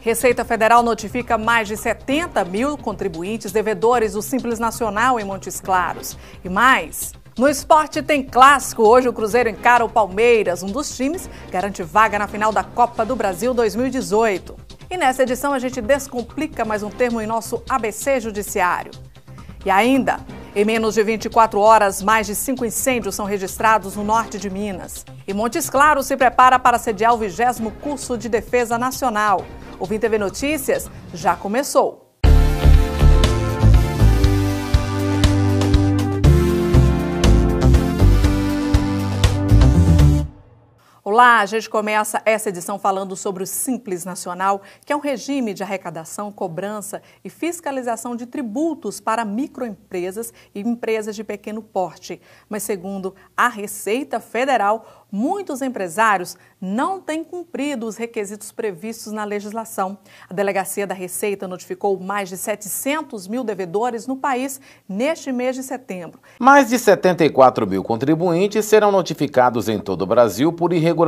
Receita Federal notifica mais de 70 mil contribuintes devedores do Simples Nacional em Montes Claros. E mais, no esporte tem clássico. Hoje o Cruzeiro encara o Palmeiras. Um dos times garante vaga na final da Copa do Brasil 2018. E nessa edição a gente descomplica mais um termo em nosso ABC Judiciário. E ainda, em menos de 24 horas, mais de 5 incêndios são registrados no norte de Minas. E Montes Claros se prepara para sediar o 20º Curso de Defesa Nacional. O Vim TV Notícias já começou. Olá, a gente começa essa edição falando sobre o Simples Nacional, que é um regime de arrecadação, cobrança e fiscalização de tributos para microempresas e empresas de pequeno porte. Mas segundo a Receita Federal, muitos empresários não têm cumprido os requisitos previstos na legislação. A Delegacia da Receita notificou mais de 700 mil devedores no país neste mês de setembro. Mais de 74 mil contribuintes serão notificados em todo o Brasil por irregularidades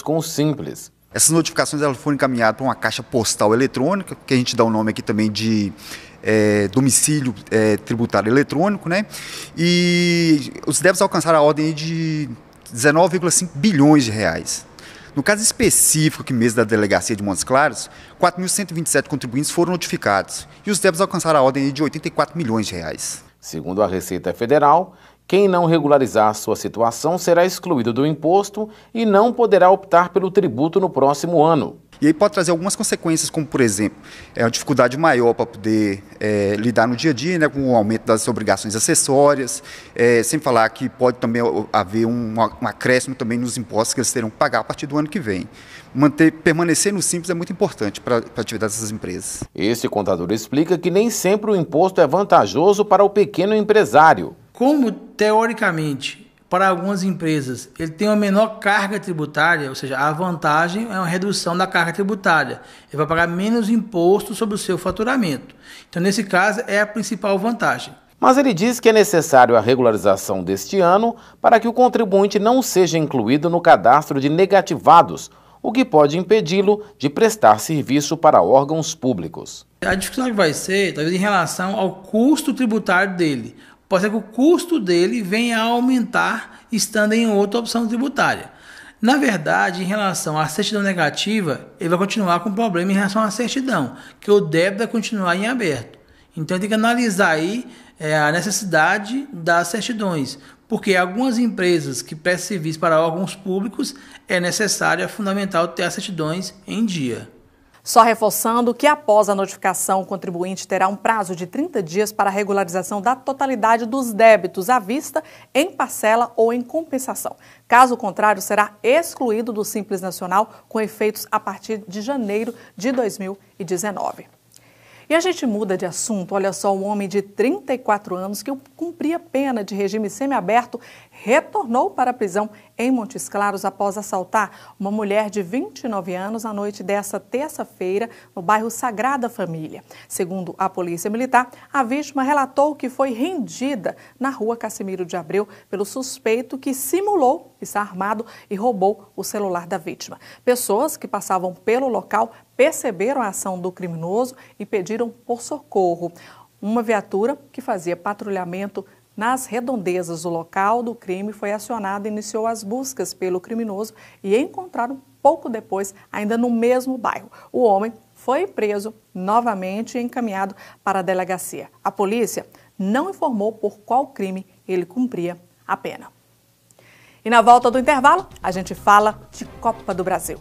com o Simples. Essas notificações elas foram encaminhadas para uma caixa postal eletrônica, que a gente dá o nome aqui também de domicílio tributário eletrônico, né? E os débitos alcançaram a ordem de 19,5 bilhões de reais. No caso específico aqui mesmo da Delegacia de Montes Claros, 4.127 contribuintes foram notificados e os débitos alcançaram a ordem de 84 milhões de reais. Segundo a Receita Federal, quem não regularizar sua situação será excluído do imposto e não poderá optar pelo tributo no próximo ano. E aí pode trazer algumas consequências, como, por exemplo, uma dificuldade maior para poder lidar no dia a dia, né, com o aumento das obrigações acessórias, sem falar que pode também haver um acréscimo também nos impostos que eles terão que pagar a partir do ano que vem. Permanecer no Simples é muito importante para a atividade dessas empresas. Esse contador explica que nem sempre o imposto é vantajoso para o pequeno empresário. Como, teoricamente, para algumas empresas, ele tem uma menor carga tributária, ou seja, a vantagem é uma redução da carga tributária. Ele vai pagar menos imposto sobre o seu faturamento. Então, nesse caso, é a principal vantagem. Mas ele diz que é necessário a regularização deste ano para que o contribuinte não seja incluído no cadastro de negativados, o que pode impedi-lo de prestar serviço para órgãos públicos. A dificuldade vai ser, talvez, em relação ao custo tributário dele. Pode ser que o custo dele venha a aumentar estando em outra opção tributária. Na verdade, em relação à certidão negativa, ele vai continuar com problema em relação à certidão, que o débito vai continuar em aberto. Então, tem que analisar aí a necessidade das certidões, porque algumas empresas que prestam serviço para órgãos públicos é necessário, é fundamental ter as certidões em dia. Só reforçando que após a notificação, o contribuinte terá um prazo de 30 dias para a regularização da totalidade dos débitos à vista, em parcela ou em compensação. Caso contrário, será excluído do Simples Nacional com efeitos a partir de janeiro de 2019. E a gente muda de assunto. Olha só, um homem de 34 anos que cumpria pena de regime semiaberto retornou para a prisão em Montes Claros após assaltar uma mulher de 29 anos na noite dessa terça-feira no bairro Sagrada Família. Segundo a Polícia Militar, a vítima relatou que foi rendida na rua Cassimiro de Abreu pelo suspeito que simulou estar armado e roubou o celular da vítima. Pessoas que passavam pelo local perceberam a ação do criminoso e pediram por socorro. Uma viatura que fazia patrulhamento nas redondezas do local do crime foi acionada e iniciou as buscas pelo criminoso e encontraram pouco depois, ainda no mesmo bairro. O homem foi preso novamente e encaminhado para a delegacia. A polícia não informou por qual crime ele cumpria a pena. E na volta do intervalo, a gente fala de Copa do Brasil.